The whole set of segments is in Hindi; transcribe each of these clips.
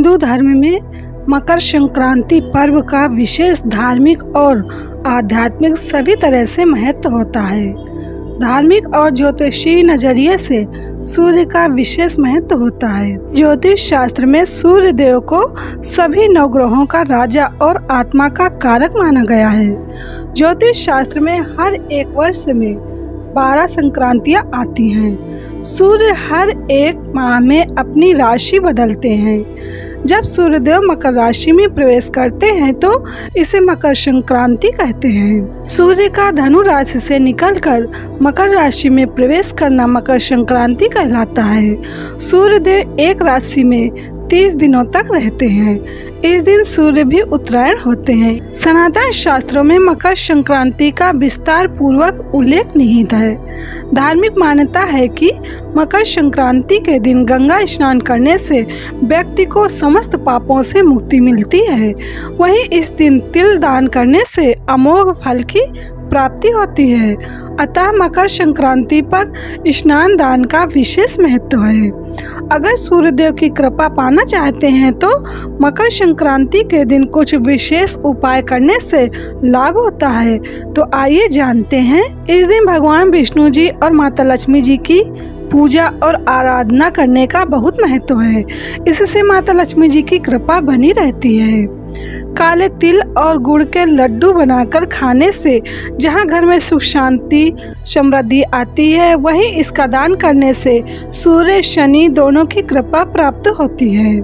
हिंदू धर्म में मकर संक्रांति पर्व का विशेष धार्मिक और आध्यात्मिक सभी तरह से महत्व होता है। धार्मिक और ज्योतिषीय नजरिए से सूर्य का विशेष महत्व होता है। ज्योतिष शास्त्र में सूर्य देव को सभी नवग्रहों का राजा और आत्मा का कारक माना गया है। ज्योतिष शास्त्र में हर एक वर्ष में 12 संक्रांतियां आती हैं। सूर्य हर एक माह में अपनी राशि बदलते हैं। जब सूर्यदेव मकर राशि में प्रवेश करते हैं तो इसे मकर संक्रांति कहते हैं। सूर्य का धनु राशि से निकलकर मकर राशि में प्रवेश करना मकर संक्रांति कहलाता है। सूर्यदेव एक राशि में 30 दिनों तक रहते हैं। इस दिन सूर्य भी उत्तरायण होते हैं। सनातन शास्त्रों में मकर संक्रांति का विस्तार पूर्वक उल्लेख निहित है। धार्मिक मान्यता है कि मकर संक्रांति के दिन गंगा स्नान करने से व्यक्ति को समस्त पापों से मुक्ति मिलती है। वहीं इस दिन तिल दान करने से अमोघ फल की प्राप्ति होती है। अतः मकर संक्रांति पर स्नान दान का विशेष महत्व है। अगर सूर्यदेव की कृपा पाना चाहते हैं तो मकर संक्रांति के दिन कुछ विशेष उपाय करने से लाभ होता है। तो आइए जानते हैं। इस दिन भगवान विष्णु जी और माता लक्ष्मी जी की पूजा और आराधना करने का बहुत महत्व है। इससे माता लक्ष्मी जी की कृपा बनी रहती है। काले तिल और गुड़ के लड्डू बनाकर खाने से जहां घर में सुख शांति समृद्धि आती है, वहीं इसका दान करने से सूर्य शनि दोनों की कृपा प्राप्त होती है।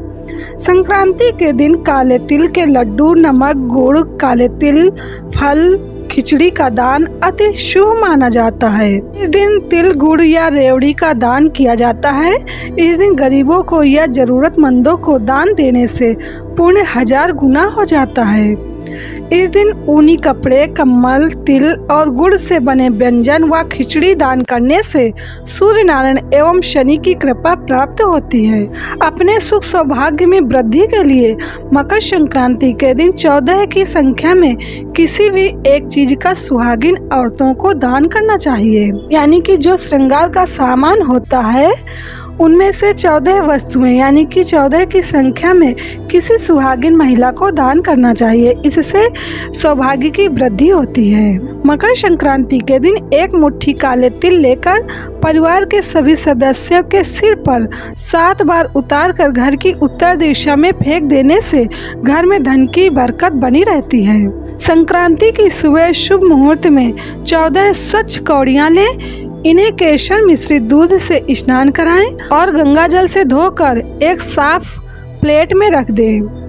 संक्रांति के दिन काले तिल के लड्डू, नमक, गुड़, काले तिल, फल, खिचड़ी का दान अति शुभ माना जाता है। इस दिन तिल, गुड़ या रेवड़ी का दान किया जाता है। इस दिन गरीबों को या जरूरतमंदों को दान देने से पुण्य 1000 गुना हो जाता है। इस दिन ऊनी कपड़े, कम्बल, तिल और गुड़ से बने व्यंजन व खिचड़ी दान करने से सूर्य नारायण एवं शनि की कृपा प्राप्त होती है। अपने सुख सौभाग्य में वृद्धि के लिए मकर संक्रांति के दिन 14 की संख्या में किसी भी एक चीज का सुहागिन औरतों को दान करना चाहिए। यानी कि जो श्रृंगार का सामान होता है उनमें से 14 वस्तुएं यानी कि 14 की संख्या में किसी सुहागिन महिला को दान करना चाहिए। इससे सौभाग्य की वृद्धि होती है। मकर संक्रांति के दिन एक मुट्ठी काले तिल लेकर परिवार के सभी सदस्यों के सिर पर 7 बार उतारकर घर की उत्तर दिशा में फेंक देने से घर में धन की बरकत बनी रहती है। संक्रांति की सुबह शुभ मुहूर्त में 14 स्वच्छ कौड़ियाँ लें। इन्हें केसर मिश्रित दूध से स्नान कराएं और गंगा जल से धोकर एक साफ प्लेट में रख दें।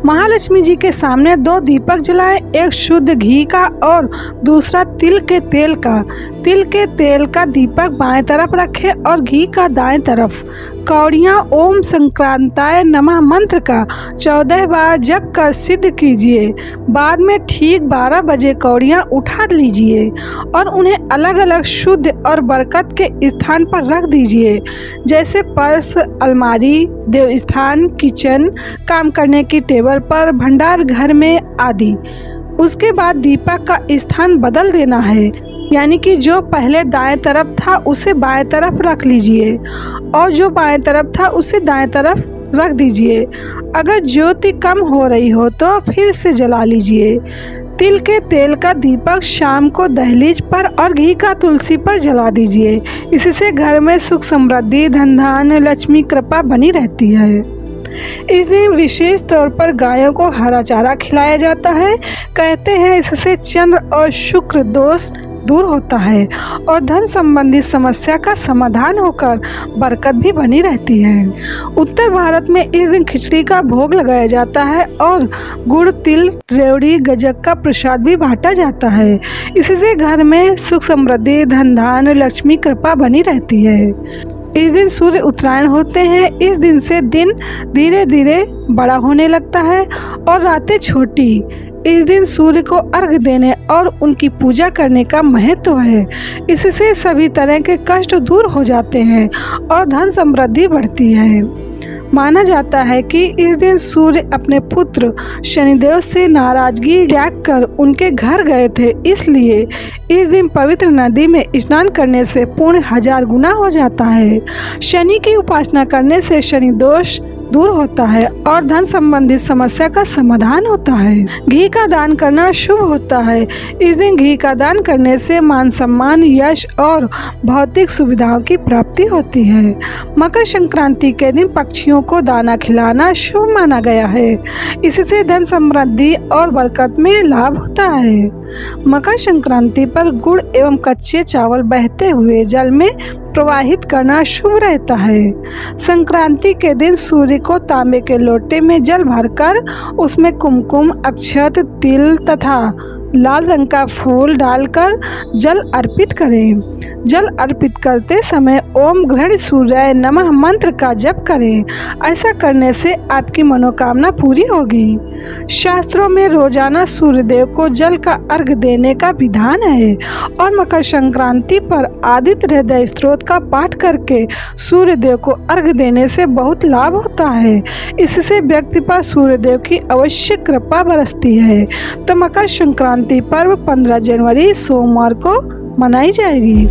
महालक्ष्मी जी के सामने 2 दीपक जलाएं, एक शुद्ध घी का और दूसरा तिल के तेल का। तिल के तेल का दीपक बाएं तरफ रखें और घी का दाएं तरफ। कौड़ियाँ ओम संक्रांताय नमः मंत्र का 14 बार जप कर सिद्ध कीजिए। बाद में ठीक 12 बजे कौड़ियाँ उठा लीजिए और उन्हें अलग अलग शुद्ध और बरकत के स्थान पर रख दीजिए, जैसे पर्स, अलमारी, देव स्थान, किचन, काम करने की टेबल पर, भंडार घर में आदि। उसके बाद दीपक का स्थान बदल देना है, यानी कि जो पहले दाएं तरफ था उसे बाएं तरफ रख लीजिए और जो बाएं तरफ था उसे दाएं तरफ रख दीजिए। अगर ज्योति कम हो रही हो तो फिर से जला लीजिए। तिल के तेल का दीपक शाम को दहलीज पर और घी का तुलसी पर जला दीजिए। इससे घर में सुख समृद्धि, धन धान्य, लक्ष्मी कृपा बनी रहती है। इस दिन विशेष तौर पर गायों को हरा चारा खिलाया जाता है। कहते हैं इससे चंद्र और शुक्र दोष दूर होता है और धन संबंधी समस्या का समाधान होकर बरकत भी बनी रहती है। उत्तर भारत में इस दिन खिचड़ी का भोग लगाया जाता है और गुड़, तिल, रेवड़ी, गज्जक का प्रसाद भी बांटा जाता है। इससे घर में सुख समृद्धि, धन धान्य, लक्ष्मी कृपा बनी रहती है। इस दिन सूर्य उत्तरायण होते हैं। इस दिन से दिन धीरे धीरे बड़ा होने लगता है और रातें छोटी। इस दिन सूर्य को अर्घ देने और उनकी पूजा करने का महत्व है। इससे सभी तरह के कष्ट दूर हो जाते हैं और धन समृद्धि बढ़ती है। माना जाता है कि इस दिन सूर्य अपने पुत्र शनिदेव से नाराजगी त्याग कर उनके घर गए थे। इसलिए इस दिन पवित्र नदी में स्नान करने से पुण्य 1000 गुना हो जाता है। शनि की उपासना करने से शनि दोष दूर होता है और धन संबंधित समस्या का समाधान होता है। घी का दान करना शुभ होता है। इस दिन घी का दान करने से मान सम्मान, यश और भौतिक सुविधाओं की प्राप्ति होती है। मकर संक्रांति के दिन पक्षियों को दाना खिलाना शुभ माना गया है। इससे धन समृद्धि और बरकत में लाभ होता है। मकर संक्रांति पर गुड़ एवं कच्चे चावल बहते हुए जल में प्रवाहित करना शुभ रहता है। संक्रांति के दिन सूर्य को तांबे के लोटे में जल भरकर उसमें कुमकुम, अक्षत, तिल तथा लाल रंग का फूल डालकर जल अर्पित करें। जल अर्पित करते समय ओम घृण सूर्याय नमः मंत्र का जप करें। ऐसा करने से आपकी मनोकामना पूरी होगी। शास्त्रों में रोजाना सूर्यदेव को जल का अर्घ देने का विधान है और मकर संक्रांति पर आदित्य हृदय स्तोत्र का पाठ करके सूर्यदेव को अर्घ देने से बहुत लाभ होता है। इससे व्यक्ति पर सूर्यदेव की अवश्य कृपा बरसती है। तो मकर संक्रांति पर्व 15 जनवरी सोमवार को मनाई जाएगी।